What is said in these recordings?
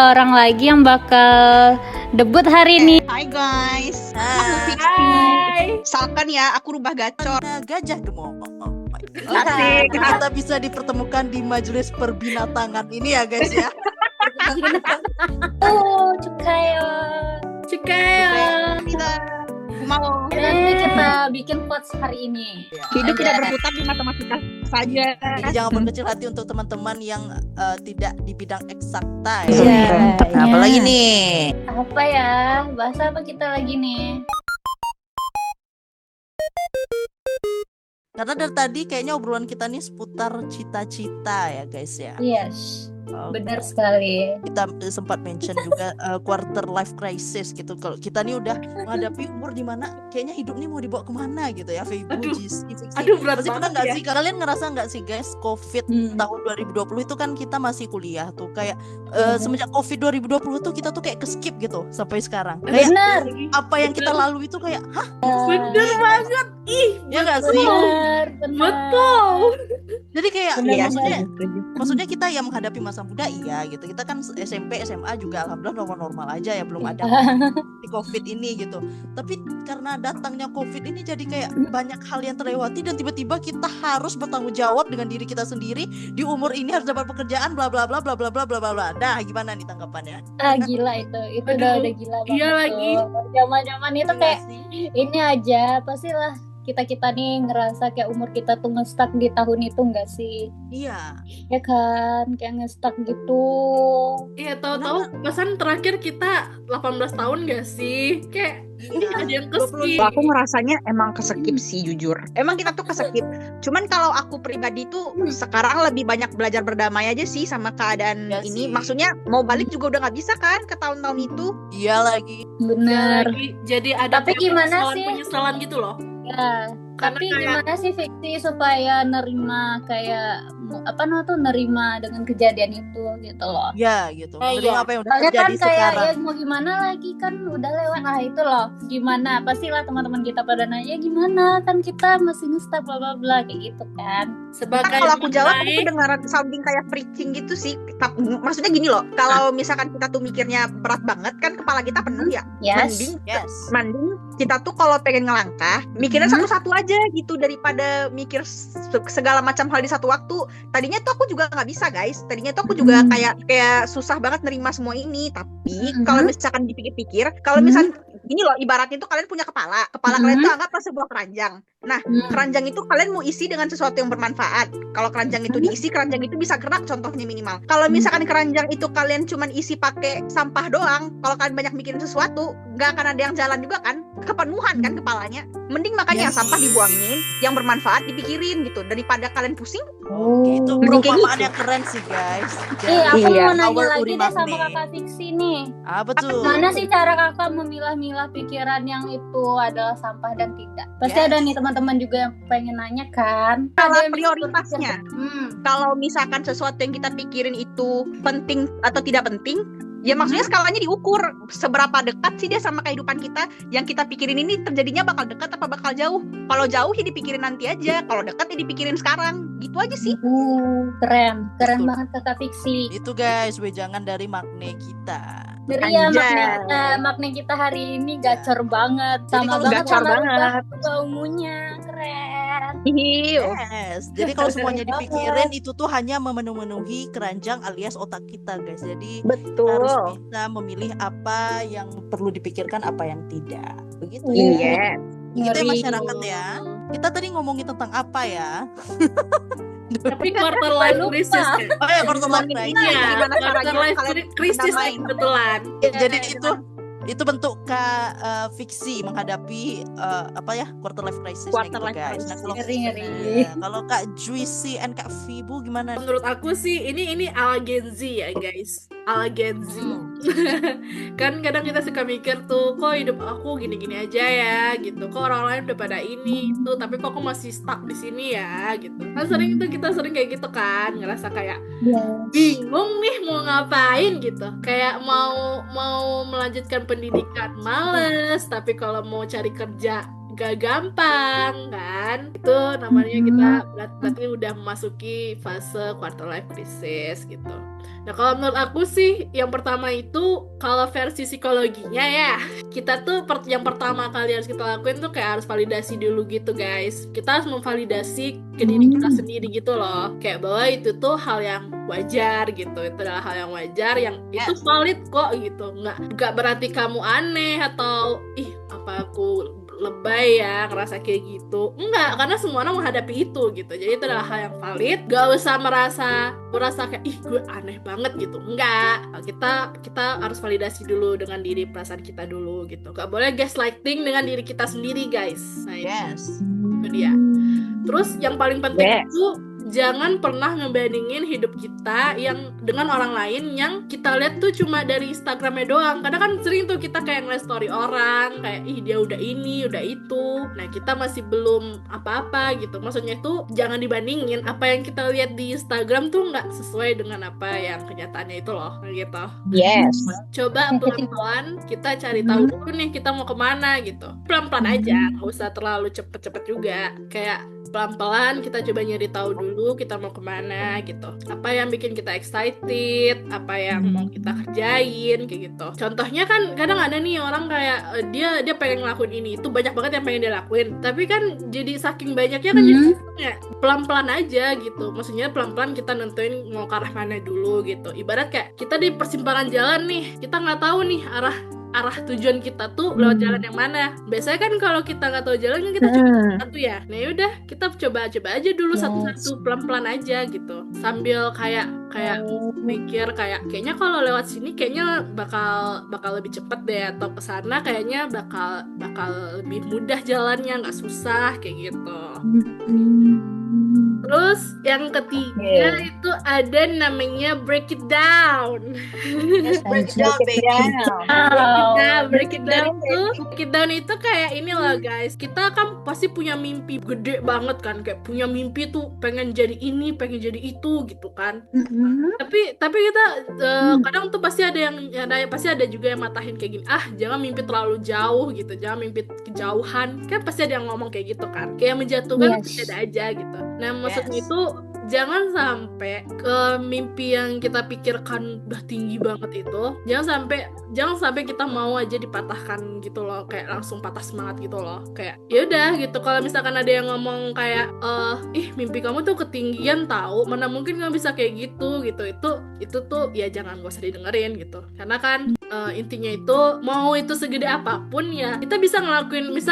orang lagi yang bakal debut hari ini. Hai guys. Hai. Misalkan ya aku rubah gacor. Gajah gemuk. Asik. Kita bisa dipertemukan di majelis perbinatangan ini ya guys ya. Oh, cukayo. Kita mau Nanti kita bikin quotes hari ini. hidup tidak berputar di matematika saja. Jadi jangan berkecil hati untuk teman-teman yang tidak di bidang eksakta ya. Iya. Nah, apalagi nih? Apa ya? Bahasa apa kita lagi nih? Karena dari tadi kayaknya obrolan kita nih seputar cita-cita ya guys ya. Yes, Oke. benar sekali. Kita sempat mention juga quarter life crisis gitu. Kalau kita nih udah menghadapi umur di mana kayaknya hidup nih mau dibawa kemana gitu ya. Feibu, Aduh. Fiksi. Berat Pasti pernah banget nggak ya. sih? Kalian ngerasa nggak sih guys, COVID tahun 2020 itu kan kita masih kuliah tuh. Kayak semenjak COVID 2020 tuh kita tuh kayak ke-skip gitu sampai sekarang. Kayak Benar, apa yang kita lalui itu kayak, hah? Bener banget. Ih, Ya nggak sih? benar. betul. Jadi kayak Benar, maksudnya kita yang menghadapi masa muda iya gitu. Kita kan SMP, SMA juga alhamdulillah normal-normal aja ya, belum ada di COVID ini gitu. Tapi karena datangnya COVID ini jadi kayak banyak hal yang terlewati dan tiba-tiba kita harus bertanggung jawab dengan diri kita sendiri di umur ini harus dapat pekerjaan bla bla bla bla bla bla bla bla bla. Nah, gimana nih tanggapannya? Gila itu Aduh, udah gila banget. iya lagi. Zaman-zaman itu Iya kayak sih? ini aja, pastilah kita nih ngerasa kayak umur kita tuh nge-stuck di tahun itu enggak sih? Iya. Ya kan, kayak nge-stuck gitu. Iya, tahu-tahu pesan terakhir kita 18 tahun gak sih? Kayak ini ada yang keskip. Kalau aku ngerasanya emang kesekip sih jujur. Emang kita tuh kesekip. Cuman kalau aku pribadi tuh sekarang lebih banyak belajar berdamai aja sih sama keadaan Ya ini. sih. Maksudnya mau balik juga udah nggak bisa kan ke tahun-tahun itu. Iya lagi. Bener. Jadi ada Tapi kayak gimana sih? penyesalan gitu loh. Ya, Karena tapi kayak- gimana sih Fiksi supaya nerima kayak nerima dengan kejadian itu gitu loh. Ya gitu. Iya. Jadi apa yang udah Soalnya kan terjadi kayak sekarang? ya mau gimana lagi kan udah lewat. Nah itu loh gimana, pastilah teman-teman kita pada nanya gimana kan kita masih nge-stuck bla bla bla kayak gitu kan. Sebagai Kalau aku jawab aku pemain, kedengaran sounding kayak preaching gitu sih. Maksudnya gini loh, kalau misalkan kita tuh mikirnya berat banget kan kepala kita penuh ya. Yes. Mending kita tuh kalau pengen ngelangkah mikirnya satu-satu aja gitu daripada mikir segala macam hal di satu waktu. Tadinya tuh aku juga nggak bisa guys. Tadinya tuh aku juga kayak susah banget nerima semua ini. Tapi kalau misalkan dipikir-pikir, kalau misalkan gini loh, ibaratnya tuh kalian punya kepala kalian tuh anggaplah sebuah keranjang. Nah, keranjang itu kalian mau isi dengan sesuatu yang bermanfaat. Kalau keranjang itu diisi, keranjang itu bisa gerak contohnya minimal. Kalau misalkan keranjang itu kalian cuman isi pakai sampah doang, kalau kalian banyak mikirin sesuatu, nggak akan ada yang jalan juga kan? Kepenuhan kan kepalanya. Mending makanya Yes. sampah dibuangin, yang bermanfaat dipikirin gitu daripada kalian pusing. Oke, itu Mending kayak perumpamaan gitu. yang keren sih guys. Aku Iya. mau nanya Power lagi Uri deh sama Magne. kakak Fiksi nih. Apa tuh? Mana sih cara kakak memilah-milah pikiran yang itu adalah sampah dan tidak? Pasti Yes. ada nih teman-teman juga yang pengen nanya kan. Kalau Ada yang prioritasnya. Kalau misalkan sesuatu yang kita pikirin itu penting atau tidak penting, ya maksudnya skalanya diukur seberapa dekat sih dia sama kehidupan kita. Yang kita pikirin ini terjadinya bakal dekat apa bakal jauh. Kalau jauh ya dipikirin nanti aja, kalau dekat ya dipikirin sekarang. Gitu aja sih. Keren Betul. banget kakak Fiksi. Itu guys, wejangan dari Magne kita. Jadi ya Anjay. makna kita hari ini gacor banget, Jadi sama kalau banget gacor sama banget. rubah ungunya, keren. Hiu. Yes. Jadi kalau semuanya dipikirin itu tuh hanya memenuhi keranjang alias otak kita guys. Jadi kita harus Betul. bisa memilih apa yang perlu dipikirkan, apa yang tidak. Begitu Iya. ya. Kita Ngeri. masyarakat ya. Kita tadi ngomongin tentang apa ya? tapi quarter life Lupa. crisis kan? Oh ya, quarter life Ngomongin crisis. ini. Iya, Gimana quarter caranya life kalian crisis berdamai? nih kebetulan. Jadi itu bentuk Fiksi menghadapi apa ya, quarter life crisis Quarter gitu life guys. crisis. Kalau Ngeri. Iya, kalau Kak Juicy and Kak Fibu gimana? Menurut aku sih ini ala Gen Z ya guys, ala Gen Z. Kan kadang kita suka mikir tuh, kok hidup aku gini-gini aja ya gitu, kok orang lain udah pada ini itu, tapi kok aku masih stuck di sini ya gitu. Kan kita sering kayak gitu kan, ngerasa kayak bingung nih mau ngapain gitu, kayak mau melanjutkan pendidikan males, tapi kalau mau cari kerja gak gampang kan. Itu namanya kita berarti udah memasuki fase quarter life crisis gitu. Nah kalau menurut aku sih yang pertama itu kalau versi psikologinya ya, kita tuh yang pertama kali harus kita lakuin tuh kayak harus validasi dulu gitu guys. Kita harus memvalidasi ke diri kita sendiri gitu loh, kayak bahwa itu tuh hal yang wajar gitu, itu adalah hal yang wajar yang itu valid kok gitu, nggak berarti kamu aneh atau ih apa aku lebay ya ngerasa kayak gitu, enggak, karena semua orang menghadapi itu gitu. Jadi itu adalah hal yang valid, gak usah merasa kayak ih gue aneh banget gitu, enggak. Kita harus validasi dulu dengan diri perasaan kita dulu gitu, gak boleh gaslighting dengan diri kita sendiri guys. Nah itu dia. Terus yang paling penting itu jangan pernah ngebandingin hidup kita yang dengan orang lain yang kita lihat tuh cuma dari Instagramnya doang. Karena kan sering tuh kita kayak ngeliat story orang kayak ih dia udah ini, udah itu. Nah kita masih belum apa-apa gitu. Maksudnya itu jangan dibandingin, apa yang kita lihat di Instagram tuh nggak sesuai dengan apa yang kenyataannya itu loh gitu. Yes. Coba pelan-pelan kita cari tahu dulu nih kita mau kemana gitu. Pelan-pelan aja, nggak usah terlalu cepet-cepet juga. Kayak pelan-pelan kita coba nyari tahu dulu kita mau kemana gitu, apa yang bikin kita excited, apa yang mau kita kerjain kayak gitu. Contohnya kan kadang ada nih orang kayak dia pengen ngelakuin ini, itu banyak banget yang pengen dia lakuin, tapi kan jadi saking banyaknya kan jadi ya, pelan-pelan aja gitu. Maksudnya pelan-pelan kita nentuin mau ke arah mana dulu gitu. Ibarat kayak kita di persimpangan jalan nih, kita nggak tahu nih arah tujuan kita tuh lewat jalan yang mana. Biasanya kan kalau kita nggak tahu jalan kan kita coba satu ya. Nah yaudah kita coba aja dulu satu-satu, pelan-pelan aja gitu. Sambil kayak mikir kayaknya kalau lewat sini kayaknya bakal lebih cepet deh, atau kesana kayaknya bakal lebih mudah jalannya, nggak susah kayak gitu. Terus yang ketiga itu ada namanya break it down. Break it down itu kayak ini loh guys. Kita kan pasti punya mimpi gede banget kan, kayak punya mimpi tuh pengen jadi ini, pengen jadi itu gitu kan. Tapi kita kadang tuh pasti ada juga yang matahin kayak gini. Ah, jangan mimpi terlalu jauh gitu. Jangan mimpi kejauhan. Kan pasti ada yang ngomong kayak gitu kan. Kayak menjatuhkan pasti ada aja gitu. Nah, maksudnya itu jangan sampai ke mimpi yang kita pikirkan udah tinggi banget itu, jangan sampai kita mau aja dipatahkan gitu loh, kayak langsung patah semangat gitu loh. Kayak ya udah gitu, kalau misalkan ada yang ngomong kayak ih mimpi kamu tuh ketinggian tahu, mana mungkin nggak bisa kayak gitu. Itu tuh ya jangan, gak usah didengerin gitu. Karena kan intinya itu mau itu segede apapun ya kita bisa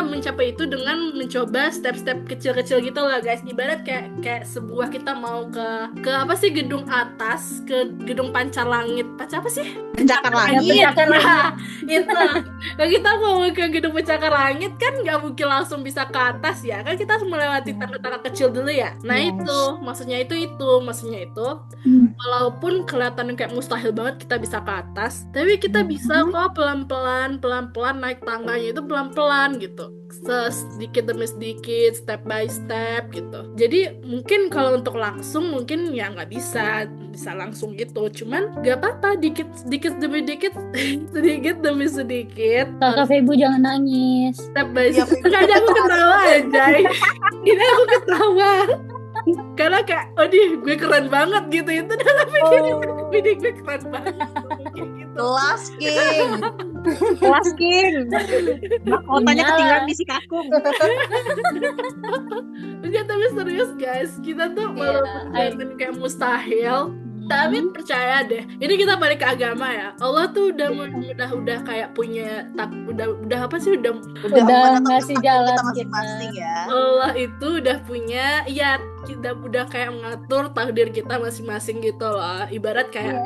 mencapai itu dengan mencoba step-step kecil-kecil gitu lah guys. Ibarat kayak sebuah kita mau ke apa sih, gedung atas, ke gedung pancar langit, apa sih, Pencakar langit. Nah, itu kalau kita mau ke gedung pencakar langit kan nggak mungkin langsung bisa ke atas ya, kan kita harus melewati tangga-tangga kecil dulu ya. Nah itu maksudnya itu walaupun kelihatan kayak mustahil banget kita bisa ke atas, tapi kita bisa kok pelan-pelan naik tangganya itu pelan-pelan gitu, sedikit demi sedikit, step by step gitu. Jadi mungkin kalau untuk langsung mungkin ya nggak bisa langsung gitu, cuman nggak apa-apa, dikit demi sedikit. Kakak Febu jangan nangis. Step by step. Kadang aku ketawa aja. Ini aku ketawa karena kayak gue keren banget gitu, itu dalam pikiran gue keren banget gitu. Kelas King. Mahkotanya ketinggalan di si kakung. Enggak, tapi serius guys, kita tuh walaupun kelihatan kayak mustahil, tapi percaya deh, ini kita balik ke agama ya. Allah tuh udah kayak punya udah apa sih, udah ngasih jalan masing-masing ya. Allah itu udah punya, ya kita udah kayak mengatur takdir kita masing-masing gitu loh. Ibarat kayak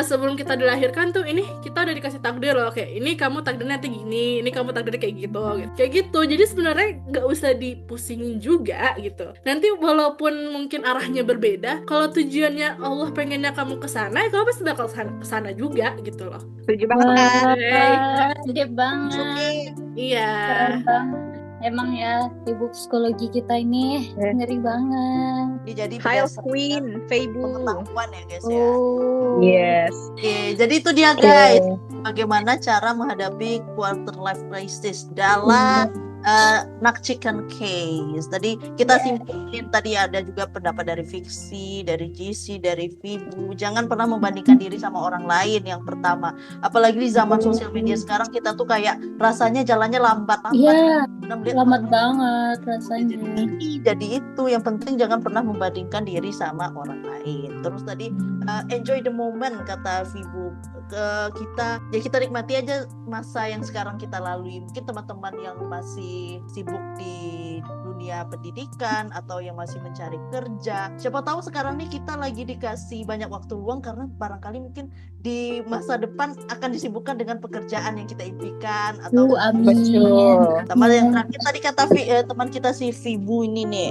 sebelum kita dilahirkan tuh ini kita udah dikasih takdir loh, kayak ini kamu takdirnya nanti gini, ini kamu takdirnya kayak gitu. Jadi sebenarnya nggak usah dipusingin juga gitu. Nanti walaupun mungkin arahnya berbeda, kalau tujuannya Allah pengennya kamu kesana, ya kamu pasti bakal kesana juga gitu loh. Setuju banget. Sedih banget. Iya. Keren banget. Emang ya ibu psikologi kita ini ngeri banget. Jadi Files Queen, Febu. pengetahuan ya guys ya. Yes. Oke, jadi itu dia guys. Bagaimana cara menghadapi quarter life crisis dalam Nak Chicken Case. Tadi kita simpulin, tadi ada juga pendapat dari Fiksi, dari GC, dari Vibu. Jangan pernah membandingkan diri sama orang lain yang pertama. Apalagi di zaman sosial media sekarang, kita tuh kayak rasanya jalannya lambat-lambat. Iya, Kita melihat lambat banget rasanya. jadi itu yang penting, jangan pernah membandingkan diri sama orang lain. Terus tadi enjoy the moment kata Vibu. Kita nikmati aja masa yang sekarang kita lalui. Mungkin teman-teman yang masih sibuk di dunia pendidikan atau yang masih mencari kerja, siapa tahu sekarang nih kita lagi dikasih banyak waktu luang, karena barangkali mungkin di masa depan akan disibukkan dengan pekerjaan yang kita impikan atau Amin. Teman yang terakhir tadi kata teman kita si Vibu ini nih,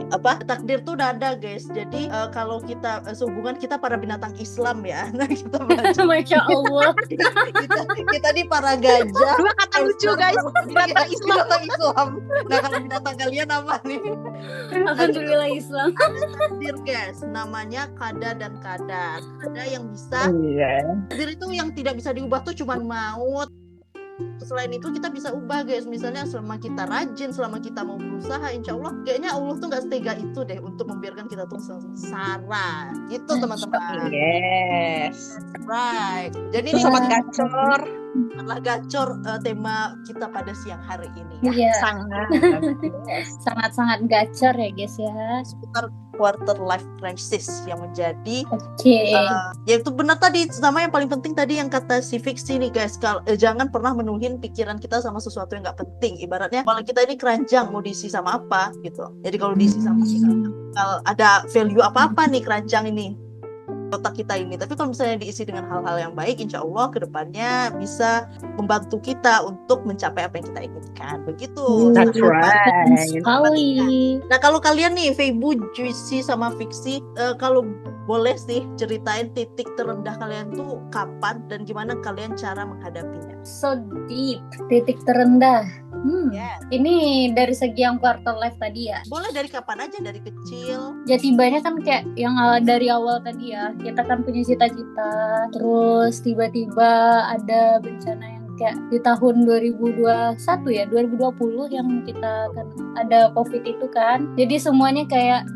takdir tuh udah ada guys. Jadi kalau kita sehubungan kita para binatang Islam ya, nah kita belajar. Masya Allah. kita nih para gajah. Dua kata lucu guys, binatang Islam. Binatang Islam. Nah kalau binatang kalian apa nih? Alhamdulillah Islam. Takdir guys, namanya kada dan kadar. Ada yang bisa. Takdir itu yang tidak bisa diubah tuh cuma maut. Selain itu kita bisa ubah guys. Misalnya selama kita rajin, selama kita mau berusaha, insya Allah kayaknya Allah tuh gak setega itu deh untuk membiarkan kita tuh sengsara gitu teman-teman. Yes. Right. Jadi ini Sobat gacor. adalah gacor tema kita pada siang hari ini. Iya, Sangat. sangat gacor ya guys ya. Seputar quarter life crisis yang menjadi Oke. yaitu benar tadi, sama yang paling penting tadi yang kata si Fiksi nih guys, jangan pernah menuhin pikiran kita sama sesuatu yang nggak penting. Ibaratnya kalau kita ini keranjang mau diisi sama apa gitu, jadi kalau diisi sama kalau ada value apa-apa nih keranjang ini, otak kita ini. Tapi kalau misalnya diisi dengan hal-hal yang baik, insya Allah kedepannya bisa membantu kita untuk mencapai apa yang kita inginkan. Begitu. That's right. Sekali. Nah kalau kalian nih Feibu, Juicy sama Fiksi, kalau boleh sih ceritain titik terendah kalian tuh kapan dan gimana kalian cara menghadapinya. So deep. Titik terendah. Yes. Ini dari segi yang quarter life tadi ya. Boleh dari kapan aja, dari kecil. Jadi banyak kan kayak yang dari awal tadi ya, kita kan punya cita-cita, terus tiba-tiba ada bencana yang kayak di tahun 2021 ya, 2020 yang kita kan ada COVID itu kan. Jadi semuanya kayak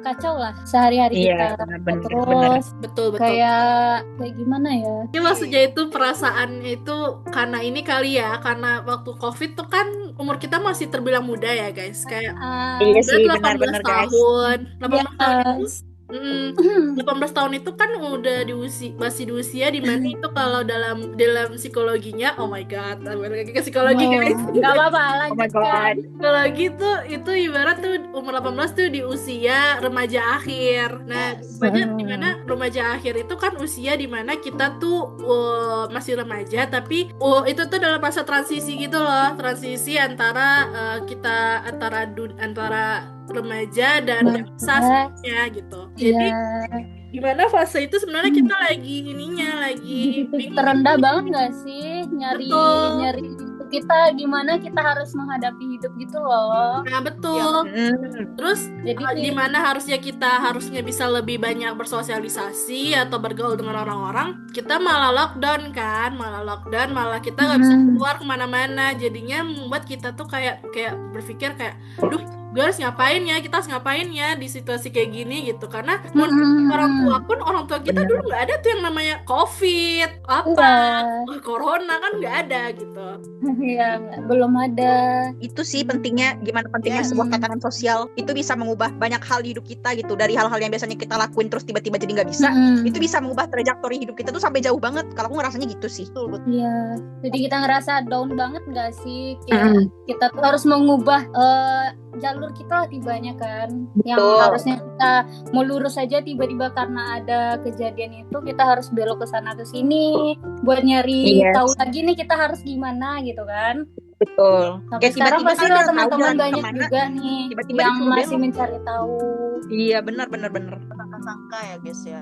kacau lah sehari-hari kita. Terus Betul. kayak gimana ya? Ini maksudnya itu perasaan itu karena ini kali ya, karena waktu COVID tuh kan umur kita masih terbilang muda ya guys, kayak Iya sih, udah 18 benar-benar guys. tahun, 18 Ya. tahun itu 18 tahun itu kan udah masih di usia dimana itu kalau dalam psikologinya, oh my god, lagi ke psikologi guys. Gak apa-apa, Oh my lanjutkan. god. Psikologi tuh itu ibarat tuh umur 18 tuh di usia remaja akhir. Nah, dimana remaja akhir itu kan usia dimana kita tuh masih remaja, tapi itu tuh dalam masa transisi gitu loh, transisi antara kita antara remaja dan dewasa sebenarnya gitu. Jadi gimana fase itu sebenarnya kita lagi lagi Titik terendah banget gak sih nyari kita gimana kita harus menghadapi hidup gitu loh. Nah betul. Terus Jadi di mana harusnya bisa lebih banyak bersosialisasi atau bergaul dengan orang-orang, kita malah lockdown, malah kita nggak bisa keluar kemana-mana. Jadinya membuat kita tuh kayak berpikir kayak, duh, kita harus ngapain ya di situasi kayak gini gitu. Karena orang tua kita dulu nggak ada tuh yang namanya COVID corona kan nggak ada gitu. ya belum ada. Itu sih pentingnya sebuah tatanan sosial. Itu bisa mengubah banyak hal di hidup kita gitu. Dari hal-hal yang biasanya kita lakuin terus tiba-tiba jadi nggak bisa, itu bisa mengubah trajektori hidup kita tuh sampai jauh banget. Kalau aku ngerasanya gitu sih. Iya. Jadi kita ngerasa down banget nggak sih? Kayak kita tuh harus mengubah jalur kita lah tibanya kan. Yang harusnya kita mau lurus aja, tiba-tiba karena ada kejadian itu kita harus belok ke sana ke sini buat nyari tahu lagi nih kita harus gimana gitu kan. Betul. Sampai sekarang tiba-tiba pasti kan lah udah teman-teman tahu banyak kemana, juga nih tiba-tiba yang disuruh masih belok. mencari tahu. Iya, benar. Sangka ya guys ya.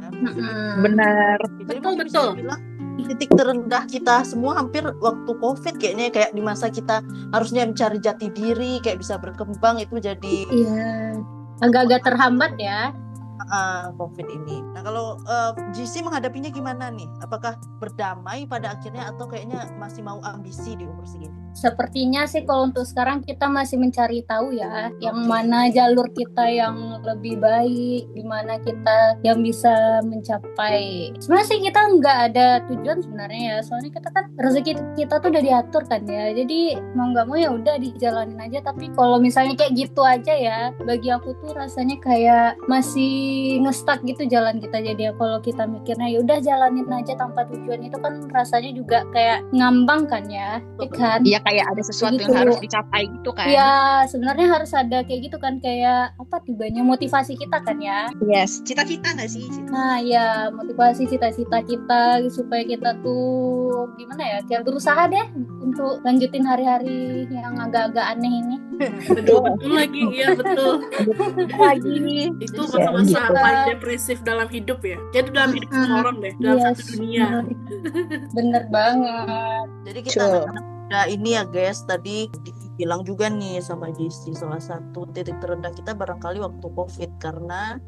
Benar. Jadi Betul. bisa dibilang titik terendah kita semua hampir waktu COVID kayaknya, kayak di masa kita harusnya mencari jati diri, kayak bisa berkembang, itu jadi Iya. Agak-agak terhambat ya. COVID ini. Nah kalau GC menghadapinya gimana nih? Apakah berdamai pada akhirnya atau kayaknya masih mau ambisi di umur segini? Sepertinya sih kalau untuk sekarang kita masih mencari tahu ya, yang mana jalur kita yang lebih baik, di mana kita yang bisa mencapai. Sebenarnya sih kita nggak ada tujuan sebenarnya ya, soalnya kita kan rezeki kita tuh udah diatur kan ya, jadi mau nggak mau ya udah dijalanin aja. Tapi kalau misalnya kayak gitu aja ya, bagi aku tuh rasanya kayak masih ngestak gitu jalan kita. Jadi ya kalau kita mikirnya ya udah jalanin aja tanpa tujuan, itu kan rasanya juga kayak ngambang kan ya, kan? Iya, kayak ada sesuatu Gitu. yang harus dicapai gitu kan. Iya, sebenarnya harus ada kayak gitu kan, kayak apa tibanya motivasi kita kan ya. Yes, cita-cita nggak sih? Nah ya, motivasi cita-cita kita supaya kita tuh gimana ya, kayak berusaha deh untuk lanjutin hari-hari yang agak-agak aneh ini. Betul lagi, iya betul. Lagi. Itu Ya, masa-masa gitu. paling depresif dalam hidup ya. Jadi dalam hidup semua orang deh, dalam Yes, satu dunia. bener banget. Jadi kita Betul. anak-anak muda ini ya guys, tadi dibilang juga nih sama JC, salah satu titik terendah kita barangkali waktu COVID, karena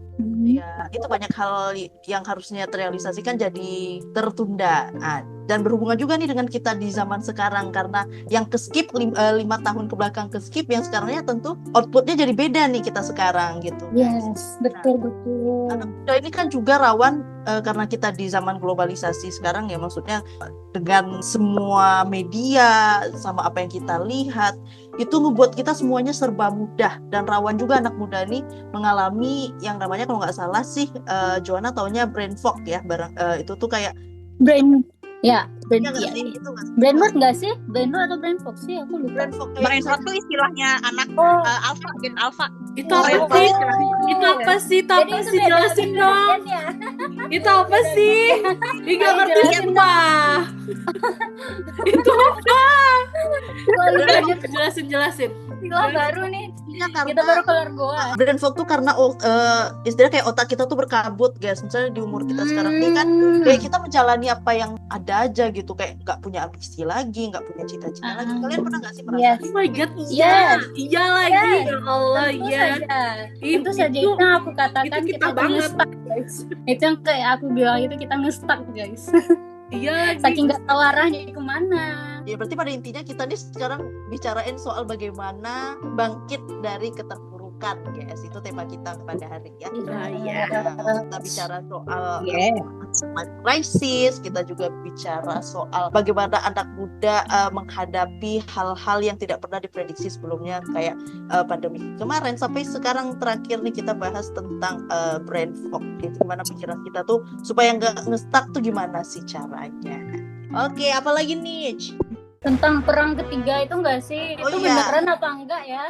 ya itu banyak hal yang harusnya terrealisasikan jadi tertunda. Dan berhubungan juga nih dengan kita di zaman sekarang, karena yang ke-skip 5 tahun ke belakang ke-skip, yang sekarangnya tentu outputnya jadi beda nih kita sekarang gitu. Yes, betul. Anak muda ini kan juga rawan karena kita di zaman globalisasi sekarang ya, maksudnya dengan semua media sama apa yang kita lihat itu ngebuat kita semuanya serba mudah, dan rawan juga anak muda ini mengalami yang namanya, kalau nggak salah sih Joanna taunya brain fog ya, itu tuh kayak Brain, ya, brain, ya nggak ya, sih? ya. Itu nggak sih? Brain rot nggak sih? Brain rot atau brain fog sih? Aku lupa. Brain fog kayak Brain rot tuh istilahnya anak Oh, alpha, gen alpha. Itu Oh, apa Brain sih? fog. Itu apa sih? Itu jadi apa itu sih? beda Jelasin dong. ya. Itu apa sih? Ih, nggak Ayo, ngerti jelasin sumpah. Itu apa? Wah, Jelasin. istilah baru nih. Iya, karena Kita baru keluar goa. brain fog tuh karena istilahnya kayak otak kita tuh berkabut guys. Misalnya di umur kita sekarang ini kan kayak kita menjalani apa yang ada aja gitu, kayak nggak punya ambisi lagi, nggak punya cita-cita lagi. Kalian pernah nggak sih merasa Yes. Oh my god, iya. Yes. Iya lagi. Yes. Ya Allah, Tentu iya. saja. Ih, Itu saja itu yang aku katakan itu kita kita tuh banget. ngestak, guys. Itu yang kayak aku bilang itu kita ngestak, guys. Iya lagi. Saking nggak tahu arahnya kemana. Ya berarti pada intinya kita nih sekarang bicarain soal bagaimana bangkit dari keterpurukan guys. Itu tema kita pada hari ya. Iya. Kita bicara soal Yeah. krisis, kita juga bicara soal bagaimana anak muda menghadapi hal-hal yang tidak pernah diprediksi sebelumnya, kayak pandemi kemarin, sampai sekarang terakhir nih kita bahas tentang brain fog. Gitu. Gimana pikiran kita tuh supaya nggak ngestak tuh gimana sih caranya. Oke, apalagi nih? Tentang perang ketiga itu enggak sih? Oh, Itu iya. beneran apa enggak ya?